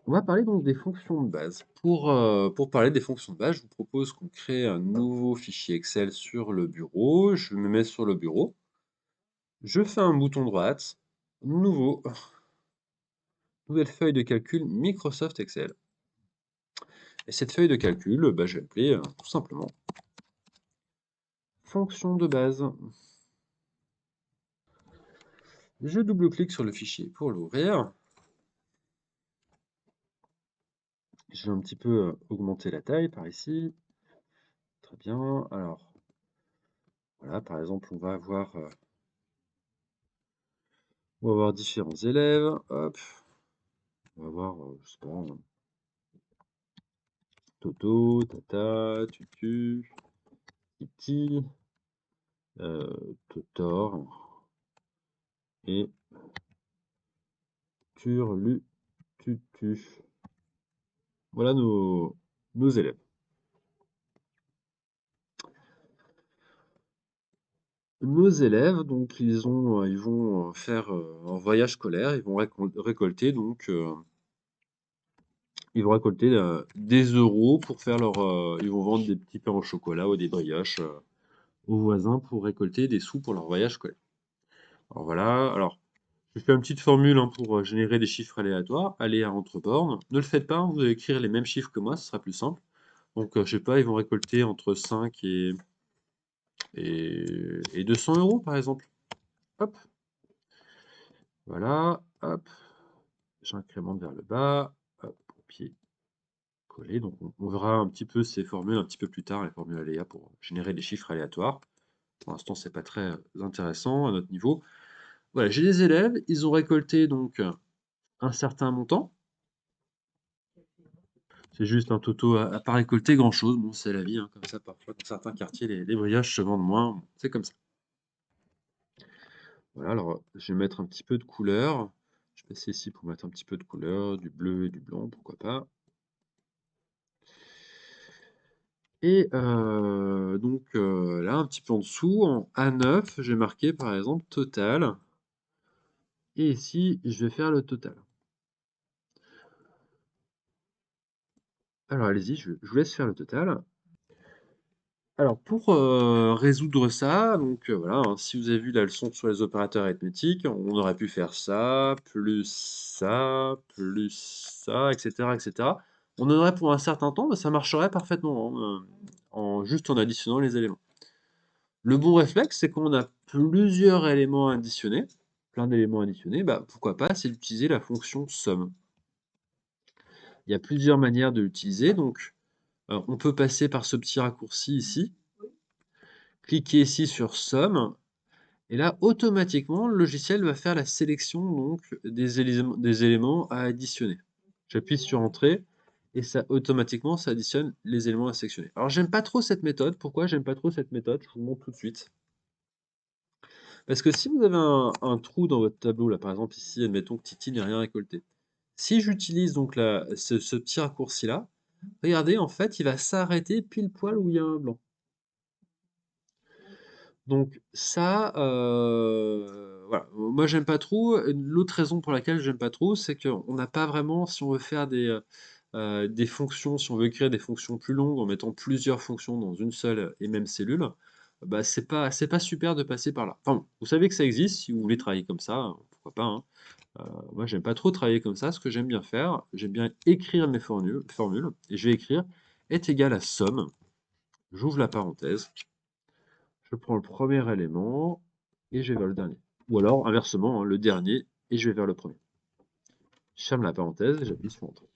On va parler donc des fonctions de base. Pour parler des fonctions de base, je vous propose qu'on crée un nouveau fichier Excel sur le bureau. Je me mets sur le bureau, je fais un bouton droite, nouveau, nouvelle feuille de calcul Microsoft Excel. Et cette feuille de calcul, bah, je vais l'appeler tout simplement fonction de base. Je double-clique sur le fichier pour l'ouvrir. Je vais un petit peu augmenter la taille par ici. Très bien. Alors, voilà, par exemple, on va avoir différents élèves. Hop, on va voir, je sais pas, Toto, Tata, Tutu, Titi, Totor et Turlututu. Voilà nos élèves. Nos élèves, donc ils vont faire un voyage scolaire, ils vont récolter ils vont récolter des euros pour faire ils vont vendre des petits pains au chocolat ou des brioches aux voisins pour récolter des sous pour leur voyage scolaire. Alors voilà, alors je fais une petite formule hein, pour générer des chiffres aléatoires, aléa entre bornes. Ne le faites pas, hein, vous allez écrire les mêmes chiffres que moi, ce sera plus simple. Donc je sais pas, ils vont récolter entre 5 et 200 euros par exemple. Hop, voilà, hop, j'incrémente vers le bas, hop, copier, coller. Donc on verra un petit peu ces formules un petit peu plus tard, les formules aléa pour générer des chiffres aléatoires. Pour l'instant, c'est pas très intéressant à notre niveau. Voilà, j'ai des élèves, ils ont récolté donc un certain montant. C'est juste un toto à pas récolter grand-chose. Bon, c'est la vie, hein, comme ça, parfois, dans certains quartiers, les brioches se vendent moins. Bon, c'est comme ça. Voilà, alors, je vais mettre un petit peu de couleur. Je vais passer ici pour mettre un petit peu de couleur, du bleu et du blanc, pourquoi pas. Et donc là, un petit peu en dessous, en A9, j'ai marqué par exemple total. Et ici, je vais faire le total. Alors allez-y, je vous laisse faire le total. Alors pour résoudre ça, donc voilà, hein, si vous avez vu la leçon sur les opérateurs arithmétiques, on aurait pu faire ça, plus ça, etc., etc. On en aurait pour un certain temps, mais ça marcherait parfaitement, hein, juste en additionnant les éléments. Le bon réflexe, c'est quand on a plusieurs éléments additionnés, plein d'éléments additionnés, bah, pourquoi pas, c'est d'utiliser la fonction somme. Il y a plusieurs manières de l'utiliser, donc on peut passer par ce petit raccourci ici, cliquer ici sur somme, et là, automatiquement, le logiciel va faire la sélection donc des éléments à additionner. J'appuie sur entrée et ça automatiquement ça additionne les éléments à sélectionner. Alors j'aime pas trop cette méthode. Pourquoi j'aime pas trop cette méthode? Je vous le montre tout de suite. Parce que si vous avez un trou dans votre tableau, là par exemple ici, admettons que Titi n'a rien récolté. Si j'utilise donc ce petit raccourci-là, regardez, en fait, il va s'arrêter pile poil où il y a un blanc. Donc ça, voilà, moi j'aime pas trop. L'autre raison pour laquelle j'aime pas trop, c'est qu'on n'a pas vraiment si on veut faire des fonctions, si on veut écrire des fonctions plus longues en mettant plusieurs fonctions dans une seule et même cellule, bah, c'est pas super de passer par là. Enfin bon, vous savez que ça existe, si vous voulez travailler comme ça, pourquoi pas, hein. Moi j'aime pas trop travailler comme ça. Ce que j'aime bien faire, j'aime bien écrire mes formules et je vais écrire est égal à somme, j'ouvre la parenthèse, je prends le premier élément et je vais vers le dernier. Ou alors, inversement, hein, le dernier et je vais vers le premier. Je ferme la parenthèse et j'appuie sur Entrée.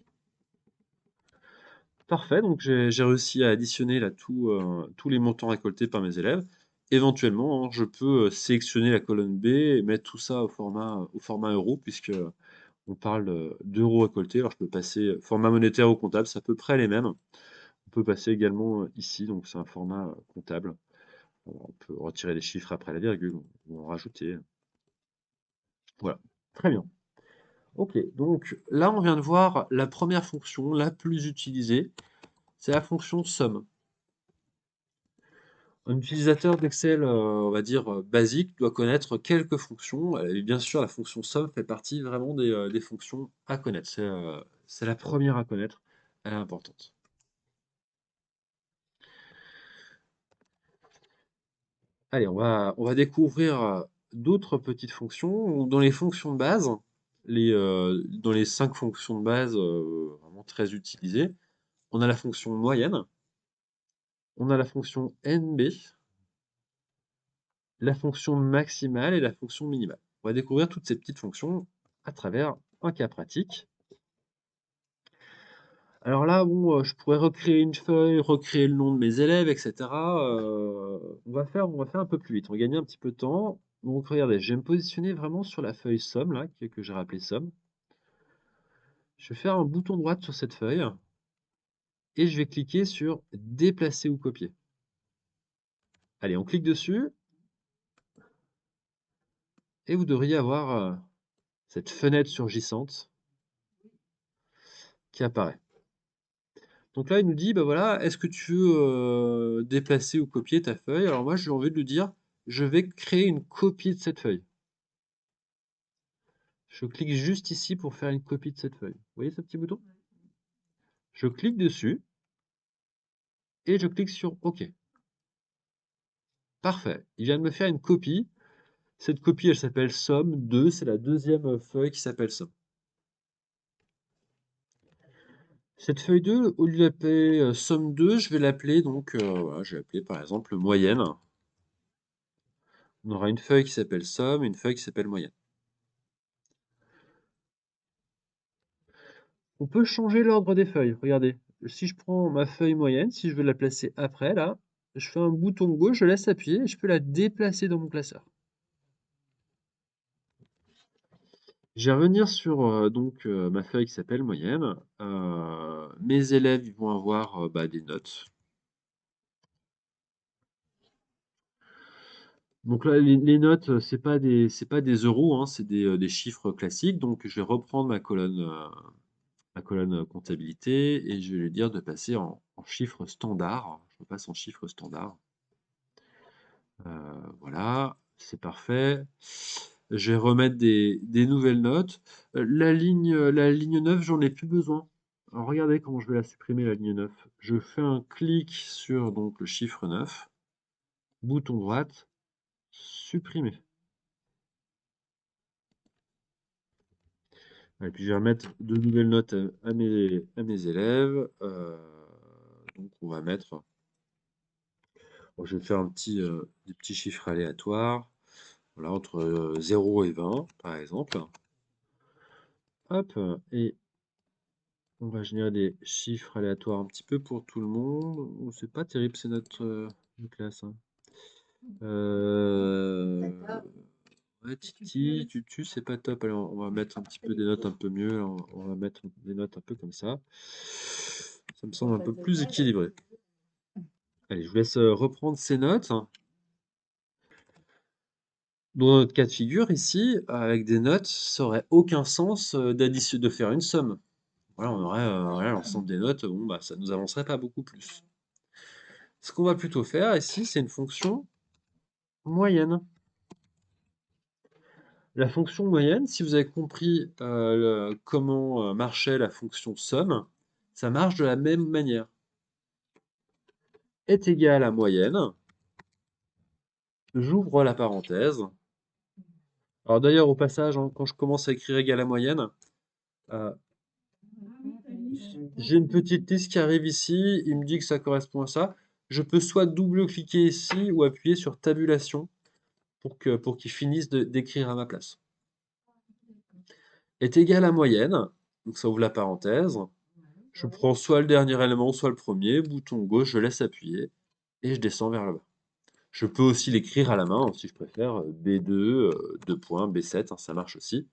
Parfait, donc j'ai réussi à additionner là tous les montants récoltés par mes élèves. Éventuellement, hein, je peux sélectionner la colonne B et mettre tout ça au format euro, puisque on parle d'euros récoltés. Alors je peux passer format monétaire ou comptable, c'est à peu près les mêmes. On peut passer également ici, donc c'est un format comptable. On peut retirer les chiffres après la virgule ou en rajouter. Voilà, très bien. Ok, donc là on vient de voir la première fonction la plus utilisée, c'est la fonction somme. Un utilisateur d'Excel, on va dire basique, doit connaître quelques fonctions. Et bien sûr, la fonction somme fait partie vraiment des fonctions à connaître. c'est la première à connaître, elle est importante. Allez, on va découvrir d'autres petites fonctions. Dans les fonctions de base, dans les 5 fonctions de base vraiment très utilisées, on a la fonction moyenne, on a la fonction NB, la fonction maximale et la fonction minimale. On va découvrir toutes ces petites fonctions à travers un cas pratique. Alors là, bon, je pourrais recréer une feuille, recréer le nom de mes élèves, etc. On va faire un peu plus vite, on va gagner un petit peu de temps. Donc regardez, je vais me positionner vraiment sur la feuille somme, là, que j'ai rappelée somme. Je vais faire un bouton droit sur cette feuille et je vais cliquer sur déplacer ou copier. Allez, on clique dessus et vous devriez avoir cette fenêtre surgissante qui apparaît. Donc là, il nous dit, bah voilà, est-ce que tu veux déplacer ou copier ta feuille? Alors moi, j'ai envie de lui dire, je vais créer une copie de cette feuille. Je clique juste ici pour faire une copie de cette feuille. Vous voyez ce petit bouton? Je clique dessus et je clique sur OK. Parfait. Il vient de me faire une copie. Cette copie, elle s'appelle somme 2. C'est la deuxième feuille qui s'appelle somme. Cette feuille 2, au lieu d'appeler somme 2, je vais l'appeler donc, voilà, je vais l'appeler par exemple moyenne. On aura une feuille qui s'appelle somme et une feuille qui s'appelle moyenne. On peut changer l'ordre des feuilles. Regardez, si je prends ma feuille moyenne, si je veux la placer après, là, je fais un bouton gauche, je laisse appuyer et je peux la déplacer dans mon classeur. Je vais revenir sur donc ma feuille qui s'appelle moyenne. Mes élèves ils vont avoir bah, des notes. Donc là, les notes, c'est pas des euros, hein, c'est des chiffres classiques. Donc je vais reprendre ma colonne comptabilité et je vais lui dire de passer en chiffres standards. Je passe en chiffres standards. Voilà, c'est parfait. Je vais remettre des nouvelles notes. La ligne 9, j'en ai plus besoin. Alors regardez comment je vais la supprimer, la ligne 9. Je fais un clic sur donc, le chiffre 9, bouton droite, supprimer. Et puis je vais remettre de nouvelles notes à mes élèves. Donc on va mettre, bon, je vais faire des petits chiffres aléatoires. Voilà, entre 0 et 20, par exemple. Hop, et on va générer des chiffres aléatoires un petit peu pour tout le monde. Oh, c'est pas terrible, c'est notre classe, hein. Ouais, Titi, Tutu, c'est pas top. Alors, on va mettre un petit peu des notes un peu mieux. On va mettre des notes un peu comme ça. Ça me semble un peu plus équilibré. Allez, je vous laisse reprendre ces notes. Dans notre cas de figure ici, avec des notes, ça aurait aucun sens de faire une somme. Voilà, on aurait voilà, l'ensemble des notes, bon, bah, ça nous avancerait pas beaucoup plus. Ce qu'on va plutôt faire ici, c'est une fonction moyenne. La fonction moyenne, si vous avez compris comment marchait la fonction somme, ça marche de la même manière. Est égal à moyenne, j'ouvre la parenthèse. Alors d'ailleurs, au passage, hein, quand je commence à écrire égal à moyenne, euh, j'ai une petite liste qui arrive ici, il me dit que ça correspond à ça. Je peux soit double-cliquer ici ou appuyer sur tabulation pour qu'il finisse d'écrire à ma place. Est égal à moyenne, donc ça ouvre la parenthèse. Je prends soit le dernier élément, soit le premier, bouton gauche, je laisse appuyer et je descends vers le bas. Je peux aussi l'écrire à la main, si je préfère, B2, 2 points, B7, hein, ça marche aussi.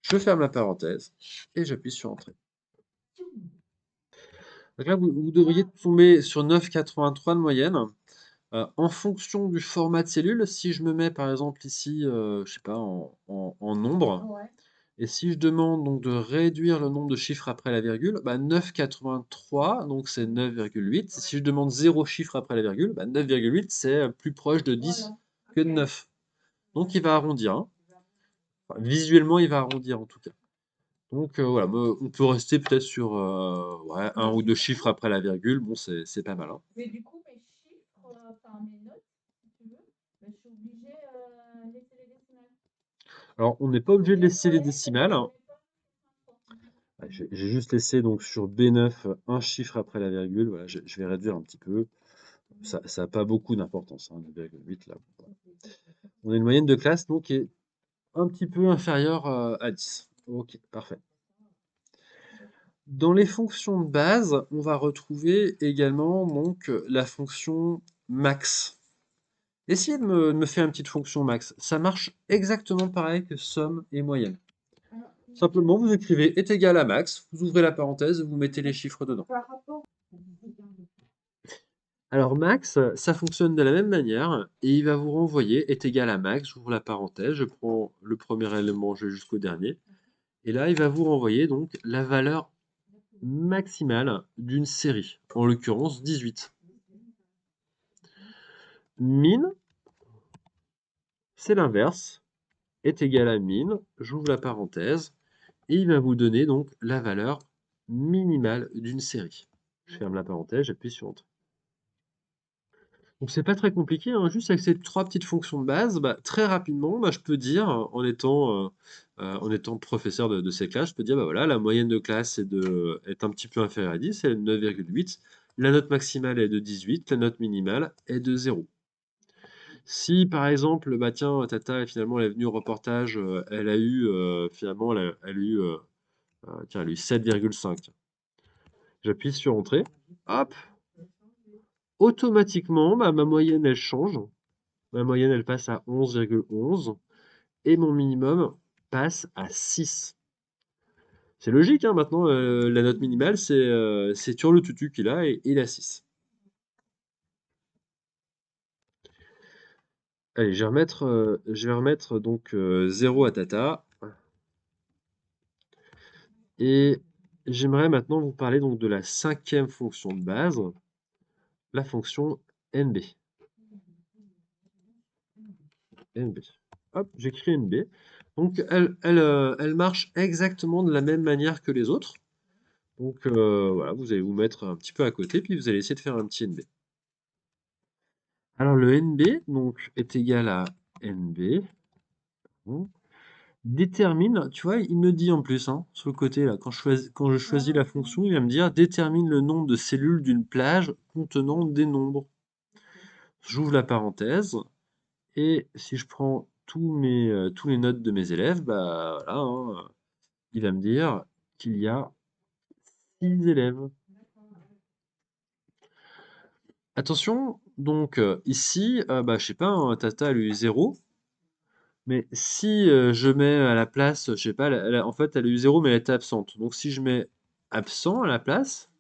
Je ferme la parenthèse et j'appuie sur Entrée. Donc là, vous devriez tomber sur 9,83 de moyenne. En fonction du format de cellule, si je me mets par exemple ici, je sais pas, en nombre, Ouais. et si je demande donc de réduire le nombre de chiffres après la virgule, bah 9,83, donc c'est 9,8. Si je demande 0 chiffre après la virgule, bah 9,8 c'est plus proche de 10 que de 9. Donc il va arrondir, hein. Enfin, visuellement, il va arrondir en tout cas. Donc voilà, on peut rester peut-être sur ouais, un ou deux chiffres après la virgule. Bon, c'est pas mal, hein. Mais du coup, mes chiffres, enfin mes notes, si tu veux, je suis obligée de laisser les décimales. Alors, on n'est pas obligé de Les laisser les relais, je décimales, hein. mets pas les chiffres. Ouais, j'ai juste laissé donc sur B9 un chiffre après la virgule. Voilà, je vais réduire un petit peu. Ça n'a pas beaucoup d'importance, hein, 9,8 là. On a une moyenne de classe donc qui est un petit peu inférieure à 10. Ok, parfait. Dans les fonctions de base, on va retrouver également donc la fonction max. Essayez de me faire une petite fonction max. Ça marche exactement pareil que somme et moyenne. Simplement, vous écrivez est égal à max, vous ouvrez la parenthèse, vous mettez les chiffres dedans. Par rapport. Alors max, ça fonctionne de la même manière et il va vous renvoyer est égal à max, j'ouvre la parenthèse, je prends le premier élément, je vais jusqu'au dernier. Et là, il va vous renvoyer donc la valeur maximale d'une série, en l'occurrence 18. Min, c'est l'inverse, est égal à min, j'ouvre la parenthèse, et il va vous donner donc la valeur minimale d'une série. Je ferme la parenthèse, j'appuie sur Entrée. Donc c'est pas très compliqué, hein, juste avec ces trois petites fonctions de base, bah, très rapidement, bah, je peux dire, en étant professeur de ces classes, je peux dire, bah voilà, la moyenne de classe est un petit peu inférieure à 10, elle est de 9,8, la note maximale est de 18, la note minimale est de 0. Si par exemple, bah tiens, Tata, finalement, elle est venue au reportage, elle a eu, finalement, elle a eu, tiens, elle a eu 7,5. J'appuie sur Entrée, hop, automatiquement, bah, ma moyenne, elle change. Ma moyenne, elle passe à 11,11 et mon minimum passe à 6. C'est logique, hein, maintenant, la note minimale, c'est Turlututu qu'il a et il a 6. Allez, je vais remettre donc 0 à Tata. Et j'aimerais maintenant vous parler donc de la cinquième fonction de base, la fonction NB. NB. Hop, j'écris NB. Donc elle marche exactement de la même manière que les autres. Donc voilà, vous allez vous mettre un petit peu à côté, puis vous allez essayer de faire un petit NB. Alors le NB donc, est égal à NB. Bon. Détermine, tu vois, il me dit en plus, hein, sur le côté, là, quand je choisis la fonction, il va me dire détermine le nombre de cellules d'une plage contenant des nombres. J'ouvre la parenthèse, et si je prends tous les notes de mes élèves, bah voilà, hein, il va me dire qu'il y a 6 élèves. Attention, donc ici, bah, je sais pas, hein, Tata elle a eu 0, mais si je mets à la place, je sais pas, en fait elle a eu 0 mais elle était absente. Donc si je mets absent à la place,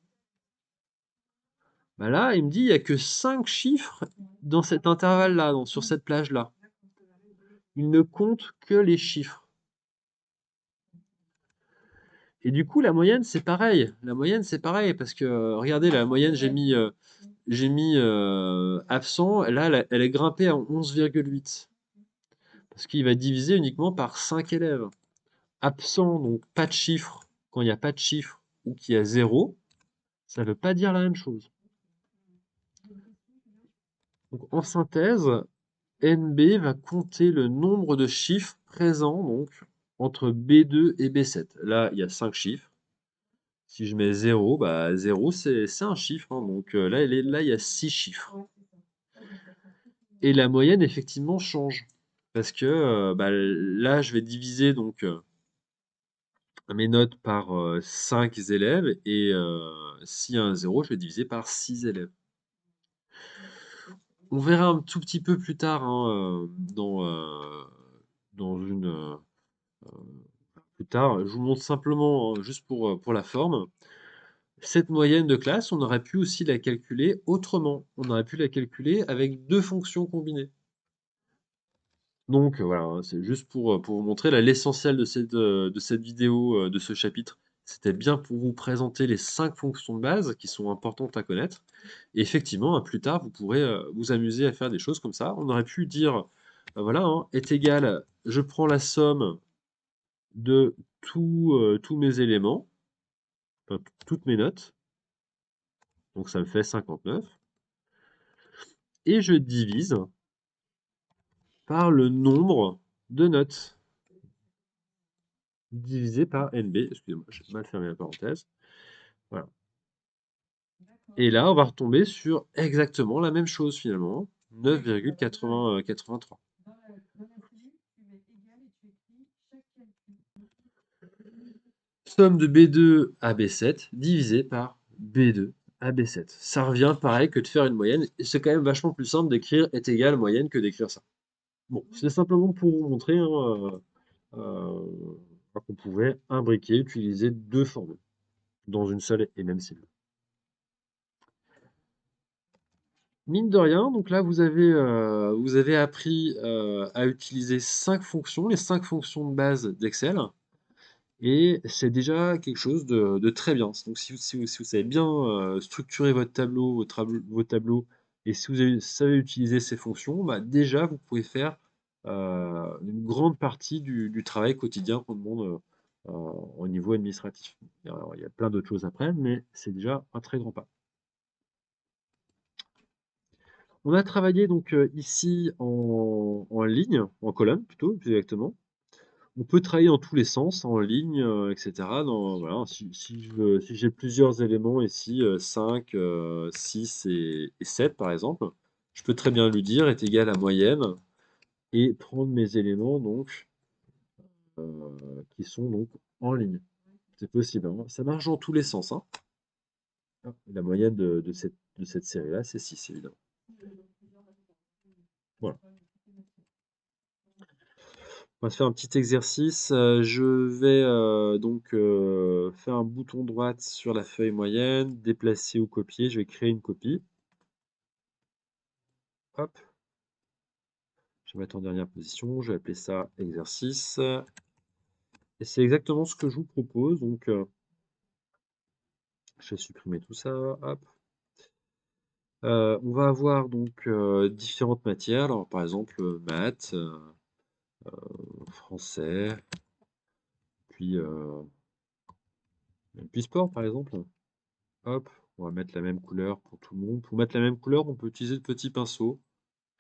bah là il me dit il n'y a que 5 chiffres dans cet intervalle-là, sur cette plage-là. Il ne compte que les chiffres. Et du coup la moyenne c'est pareil. La moyenne c'est pareil parce que regardez la moyenne j'ai mis absent, là elle est grimpée à 11,8. Parce qu'il va diviser uniquement par 5 élèves. Absent, donc pas de chiffre, quand il n'y a pas de chiffre ou qu'il y a 0, ça ne veut pas dire la même chose. Donc en synthèse, NB va compter le nombre de chiffres présents donc, entre B2 et B7. Là, il y a 5 chiffres. Si je mets 0, bah 0 c'est un chiffre, hein, donc là, il y a 6 chiffres. Et la moyenne, effectivement, change. Parce que bah, là, je vais diviser donc mes notes par 5 élèves et s'il y a un 0, je vais diviser par 6 élèves. On verra un tout petit peu plus tard hein, dans une plus tard. Je vous montre simplement, hein, juste pour la forme. Cette moyenne de classe, on aurait pu aussi la calculer autrement. On aurait pu la calculer avec deux fonctions combinées. Donc voilà, hein, c'est juste pour vous montrer l'essentiel de cette vidéo, de ce chapitre. C'était bien pour vous présenter les 5 fonctions de base qui sont importantes à connaître. Et effectivement, plus tard, vous pourrez vous amuser à faire des choses comme ça. On aurait pu dire, voilà, hein, est égal, je prends la somme de tous mes éléments, enfin toutes mes notes, donc ça me fait 59, et je divise par le nombre de notes, divisé par NB, excusez-moi, j'ai mal fermé la parenthèse, voilà. Et là, on va retomber sur exactement la même chose finalement, 9,83. Somme de B2 à B7 divisé par B2 à B7. Ça revient pareil que de faire une moyenne, et c'est quand même vachement plus simple d'écrire est égal moyenne que d'écrire ça. Bon, c'est simplement pour vous montrer qu'on pouvait imbriquer, utiliser deux formules dans une seule et même cellule. Mine de rien, donc là vous avez appris à utiliser 5 fonctions, les 5 fonctions de base d'Excel, et c'est déjà quelque chose de très bien. Donc si vous savez bien structurer votre tableau, vos tableaux, et si savez utiliser ces fonctions, bah déjà vous pouvez faire une grande partie du travail quotidien qu'on demande au niveau administratif. Alors, il y a plein d'autres choses après, mais c'est déjà un très grand pas. On a travaillé donc ici en ligne, en colonne plutôt, plus exactement. On peut travailler dans tous les sens, en ligne, etc. Voilà, si j'ai plusieurs éléments ici, 5, 6 et 7 par exemple, je peux très bien lui dire est égal à moyenne et prendre mes éléments donc qui sont donc en ligne. C'est possible, hein. Ça marche dans tous les sens, hein. La moyenne de cette série-là, c'est 6 évidemment. Voilà. On va se faire un petit exercice. Je vais donc faire un bouton droit sur la feuille moyenne, déplacer ou copier. Je vais créer une copie. Hop. Je vais mettre en dernière position. Je vais appeler ça exercice. Et c'est exactement ce que je vous propose. Donc, je vais supprimer tout ça. Hop. On va avoir donc différentes matières. Alors, par exemple, maths, français, puis, puis sport, par exemple. Hop, on va mettre la même couleur pour tout le monde. Pour mettre la même couleur, on peut utiliser le petit pinceau.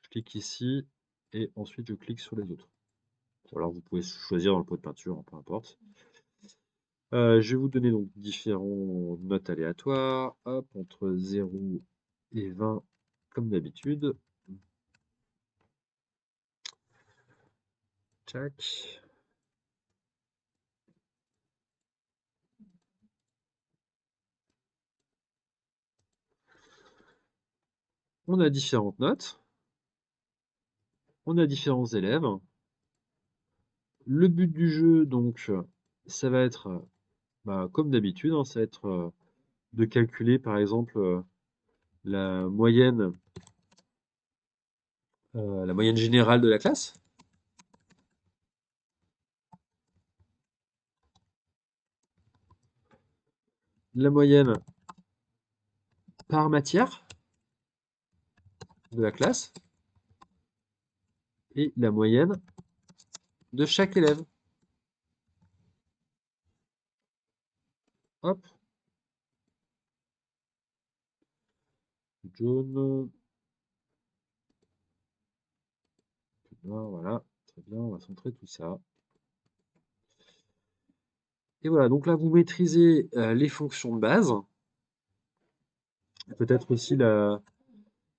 Je clique ici et ensuite je clique sur les autres. Ou alors vous pouvez choisir dans le pot de peinture, hein, peu importe. Je vais vous donner donc différentes notes aléatoires. Hop, entre 0 et 20 comme d'habitude. Tac. On a différentes notes. On a différents élèves. Le but du jeu, donc, ça va être, comme d'habitude, hein, ça va être de calculer, par exemple, la moyenne générale de la classe. La moyenne par matière de la classe et la moyenne de chaque élève. Hop, jaune, noir, voilà, très bien, on va centrer tout ça. Et voilà, donc là vous maîtrisez les fonctions de base, peut-être aussi la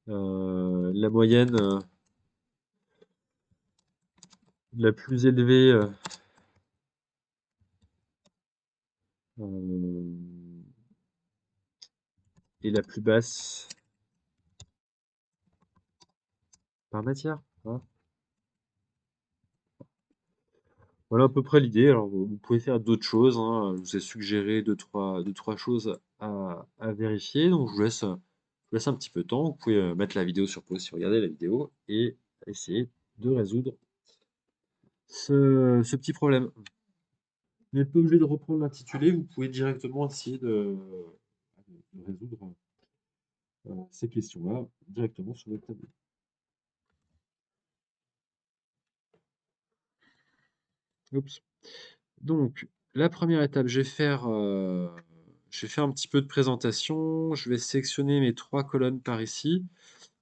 moyenne la plus élevée et la plus basse par matière, hein. Voilà à peu près l'idée. Alors, vous pouvez faire d'autres choses, hein. Je vous ai suggéré deux, trois choses à vérifier. Donc, je vous laisse un petit peu de temps. Vous pouvez mettre la vidéo sur pause si vous regardez la vidéo et essayer de résoudre ce petit problème. Vous n'êtes pas obligé de reprendre l'intitulé. Vous pouvez directement essayer de résoudre ces questions-là directement sur votre tableau. Oups. Donc, la première étape, je vais faire un petit peu de présentation. Je vais sélectionner mes 3 colonnes par ici.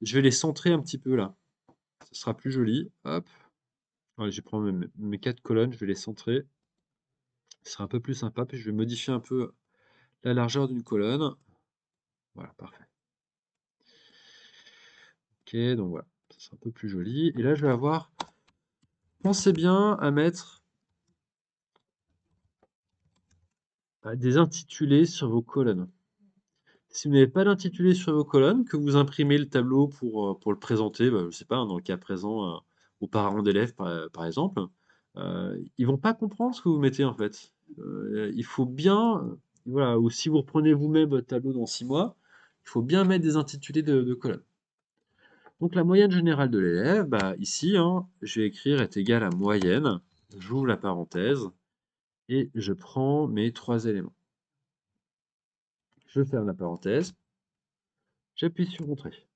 Je vais les centrer un petit peu là. Ce sera plus joli. Hop. Allez, je vais prendre mes 4 colonnes, je vais les centrer. Ce sera un peu plus sympa. Puis je vais modifier un peu la largeur d'une colonne. Voilà, parfait. Ok, donc voilà, ça sera un peu plus joli. Et là, je vais avoir. Pensez bien à mettre des intitulés sur vos colonnes. Si vous n'avez pas d'intitulé sur vos colonnes, que vous imprimez le tableau pour le présenter, bah, je ne sais pas, hein, dans le cas présent, aux parents d'élèves, par exemple, ils vont pas comprendre ce que vous mettez en fait. Il faut bien, voilà, ou si vous reprenez vous-même votre tableau dans 6 mois, il faut bien mettre des intitulés de colonnes. Donc la moyenne générale de l'élève, bah, ici, hein, je vais écrire est égal à moyenne, j'ouvre la parenthèse, et je prends mes 3 éléments. Je ferme la parenthèse, j'appuie sur Entrée.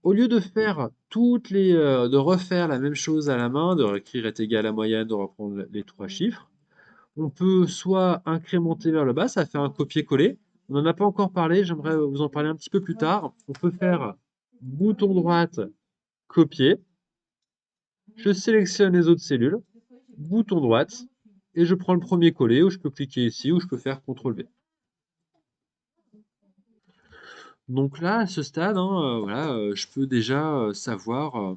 Au lieu de faire de refaire la même chose à la main, de réécrire est égal à moyenne, de reprendre les 3 chiffres, on peut soit incrémenter vers le bas, ça fait un copier-coller. On n'en a pas encore parlé, j'aimerais vous en parler un petit peu plus tard. On peut faire bouton droite, copier. Je sélectionne les autres cellules, bouton droite, et je prends le premier collé, ou je peux cliquer ici, ou je peux faire CTRL-V. Donc là, à ce stade, hein, voilà, je peux déjà savoir,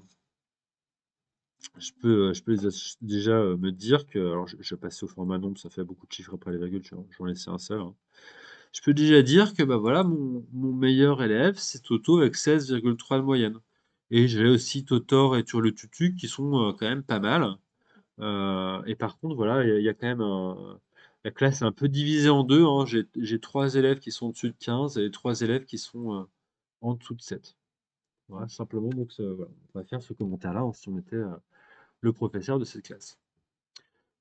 déjà me dire que, alors je vais passer au format nombre, ça fait beaucoup de chiffres après les virgules, je vais en laisser un seul, hein. Je peux déjà dire que bah voilà, mon meilleur élève, c'est Toto avec 16,3 de moyenne. Et j'ai aussi Totor et Turlututu qui sont quand même pas mal. Et par contre, voilà, il y a quand même la classe est un peu divisée en deux, hein. J'ai 3 élèves qui sont au-dessus de 15 et 3 élèves qui sont en dessous de 7. Voilà, simplement, donc voilà, on va faire ce commentaire-là si on était le professeur de cette classe.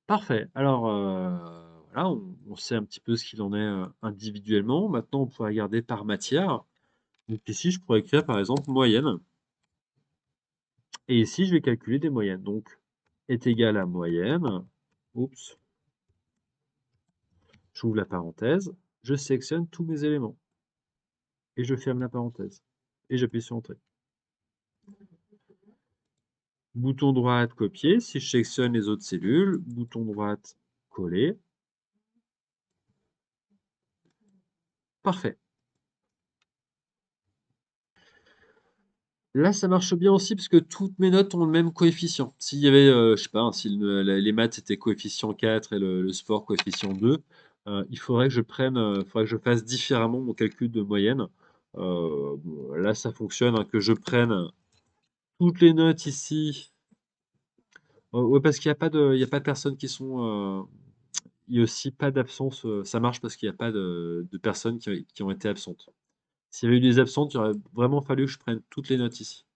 Parfait. Alors, voilà, on sait un petit peu ce qu'il en est individuellement. Maintenant, on pourrait regarder par matière. Donc ici, je pourrais écrire par exemple moyenne. Et ici, je vais calculer des moyennes. Donc, est égal à moyenne. Oups. J'ouvre la parenthèse. Je sélectionne tous mes éléments. Et je ferme la parenthèse. Et j'appuie sur Entrée. Bouton droit, copier. Si je sélectionne les autres cellules, bouton droit, coller. Parfait. Là, ça marche bien aussi parce que toutes mes notes ont le même coefficient. S'il y avait, je sais pas, hein, si les maths étaient coefficient 4 et le sport coefficient 2, il faudrait que je fasse différemment mon calcul de moyenne. Bon, là, ça fonctionne, hein, que je prenne toutes les notes ici. Ouais, parce il y a pas de personnes qui sont. Il y a aussi pas d'absence. Ça marche parce qu'il n'y a pas de personnes qui ont été absentes. S'il y avait eu des absentes, il aurait vraiment fallu que je prenne toutes les notes ici.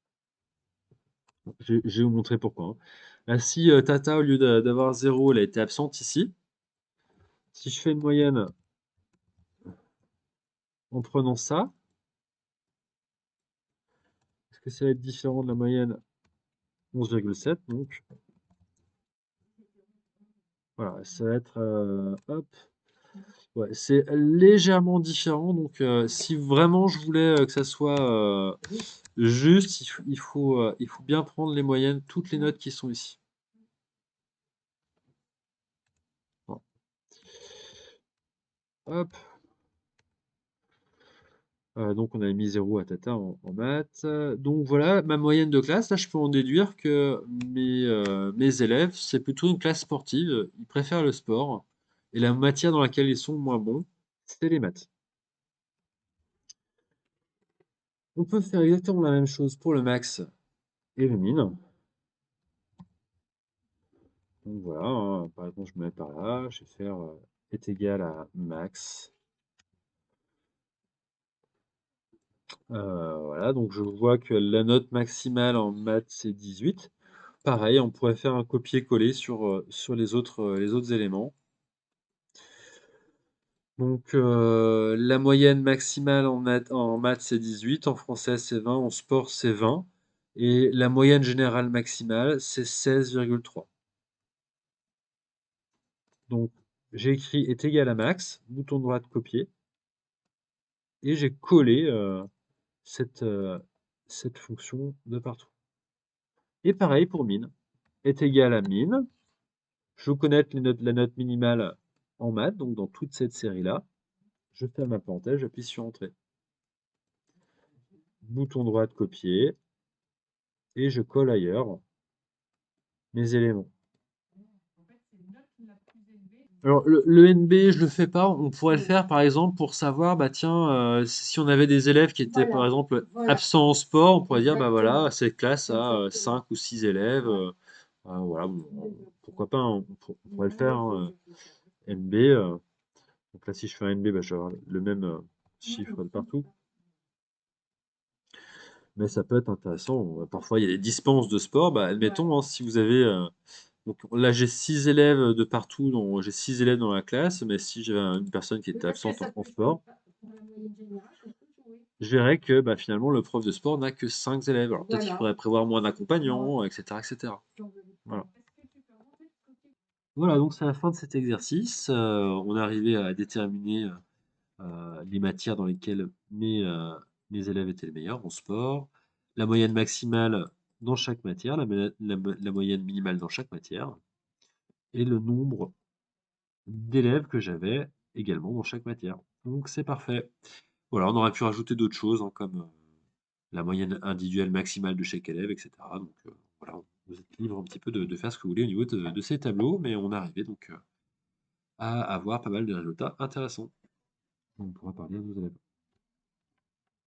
Je vais vous montrer pourquoi, hein. Là, si Tata, au lieu d'avoir 0, elle a été absente ici, si je fais une moyenne en prenant ça, est-ce que ça va être différent de la moyenne 11,7? Donc, voilà, ça va être, hop, ouais, c'est légèrement différent. Donc, si vraiment je voulais que ça soit juste, il faut bien prendre les moyennes, toutes les notes qui sont ici. Voilà. Hop. Donc on avait mis 0 à Tata en maths. Donc voilà, ma moyenne de classe, là je peux en déduire que mes élèves, c'est plutôt une classe sportive, ils préfèrent le sport, et la matière dans laquelle ils sont moins bons, c'est les maths. On peut faire exactement la même chose pour le max et le min. Donc voilà, hein, par exemple je me mets par là, je vais faire est égal à max. Voilà, donc je vois que la note maximale en maths c'est 18. Pareil, on pourrait faire un copier-coller sur les autres éléments. Donc, la moyenne maximale en maths, c'est 18, en français, c'est 20, en sport, c'est 20. Et la moyenne générale maximale, c'est 16,3. Donc, j'ai écrit est égal à max, bouton droit de copier, et j'ai collé cette, euh, cette fonction de partout. Et pareil pour min, est égal à min. Je veux connaître la note minimale en maths, donc dans toute cette série-là. Je ferme ma parenthèse, j'appuie sur Entrée. Bouton droit de copier, et je colle ailleurs mes éléments. Alors, le NB, je le fais pas. On pourrait le faire, par exemple, pour savoir, bah tiens, si on avait des élèves qui étaient, par exemple, absents en sport, on pourrait dire, bah voilà, cette classe a 5 ou 6 élèves. Voilà, bon, pourquoi pas, hein, on pourrait le faire, hein, NB. Donc là, si je fais un NB, bah, je vais avoir le même chiffre de partout. Mais ça peut être intéressant. Parfois, il y a des dispenses de sport. Bah, admettons, hein, si vous avez donc là, j'ai 6 élèves de partout, j'ai 6 élèves dans la classe, mais si j'avais une personne qui était absente en sport, je verrais que bah, finalement le prof de sport n'a que 5 élèves. Alors peut-être qu'il faudrait prévoir moins d'accompagnants, etc., etc. Voilà. Voilà, donc c'est la fin de cet exercice. On est arrivé à déterminer les matières dans lesquelles mes élèves étaient les meilleurs en sport, la moyenne maximale dans chaque matière, la moyenne minimale dans chaque matière, et le nombre d'élèves que j'avais également dans chaque matière. Donc c'est parfait. Voilà, on aurait pu rajouter d'autres choses, hein, comme la moyenne individuelle maximale de chaque élève, etc. Donc voilà, vous êtes libre un petit peu de faire ce que vous voulez au niveau de ces tableaux, mais on est arrivé donc à avoir pas mal de résultats intéressants. On pourra parler à nos élèves.